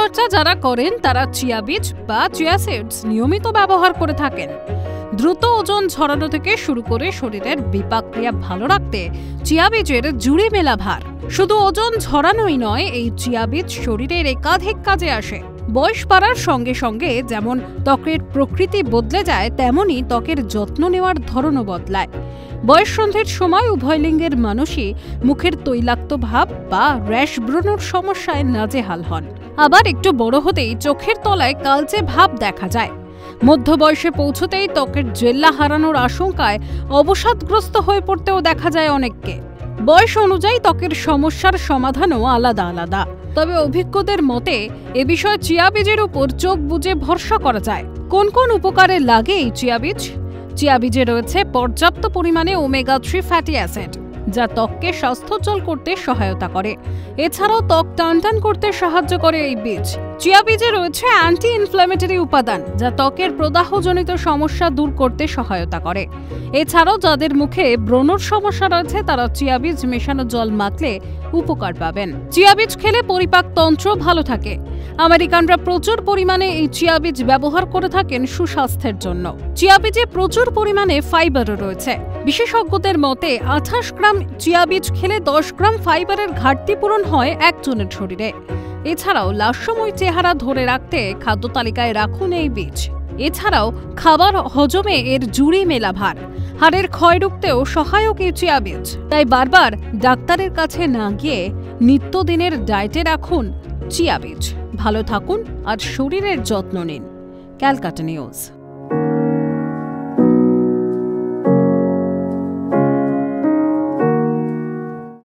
শরীরচর্চা যারা করেন তারা চিয়া বীজ বা চিয়া সিডস নিয়মিত ব্যবহার করে থাকেন। দ্রুত ওজন ঝরানো থেকে শুরু করে শরীরের বিপাক ক্রিয়া ভালো রাখতে চিয়া বীজের জুড়ি মেলা ভার। শুধু ওজন ঝরানোই নয়, এই চিয়া বীজ শরীরের একাধিক কাজে আসে। বয়স বাড়ার সঙ্গে সঙ্গে যেমন ত্বকের প্রকৃতি বদলে যায়, তেমনি ত্বকের যত্ন নেওয়ার ধরনও বদলায়। বয়ঃসন্ধির সময় উভয় লিঙ্গের মানুষই মুখের তৈলাক্ত ভাব বা র্যাশ ব্রণের সমস্যায় নাজেহাল হন। আবার একটু বড় হতেই চোখের তলায় কালচে ভাব দেখা যায়। মধ্য বয়সে পৌঁছতেই ত্বকের জেল্লা হারানোর আশঙ্কায় অবসাদগ্রস্ত হয়ে পড়তেও দেখা যায় অনেককে। বয়স অনুযায়ী ত্বকের সমস্যার সমাধানও আলাদা আলাদা। তবে অভিজ্ঞদের মতে এ বিষয়ে চিয়া বীজের উপর চোখ বুজে ভরসা করা যায়। কোন কোন উপকারে লাগে এই চিয়া বীজ? চিয়া বীজে রয়েছে পর্যাপ্ত পরিমাণে ওমেগা-3 ফ্যাটি অ্যাসিড, যা ত্বককে স্বাস্থ্যোজ্জ্বল করতে সহায়তা করে। এছাড়াও ত্বক টানটান করতে সাহায্য করে এই বীজ। চিয়া বীজে রয়েছে অ্যান্টি ইনফ্ল্যামেটরি উপাদান, যা ত্বকের প্রদাহজনিত সমস্যা দূর করতে সহায়তা করে। এছাড়াও যাদের মুখে ব্রণর সমস্যা রয়েছে তারা চিয়া বীজ মেশানো জল মাখলে উপকার পাবেন। চিয়া বীজ খেলে পরিপাক তন্ত্র ভালো থাকে। আমেরিকানরা প্রচুর পরিমাণে এই চিয়া বীজ ব্যবহার করে থাকেন সুস্বাস্থ্যের জন্য। চিয়া বীজে প্রচুর পরিমাণে ফাইবারও রয়েছে। বিশেষজ্ঞদের মতে 28 গ্রাম চিয়া বীজ খেলে 10 গ্রাম ফাইবারের ঘাটতি পূরণ হয় একজনের শরীরে। এছাড়াও লাস্যময় চেহারা ধরে রাখতে খাদ্য তালিকায় রাখুন এই বীজ। এছাড়াও খাবার হজমে এর জুড়ি মেলা ভার। হাড়ের ক্ষয় রুখতেও সহায়ক এই চিয়া বীজ। তাই বারবার ডাক্তারের কাছে না গিয়ে নিত্যদিনের ডায়েটে রাখুন চিয়া বীজ। ভালো থাকুন আর শরীরের যত্ন নিন। ক্যালকাটা নিউজ।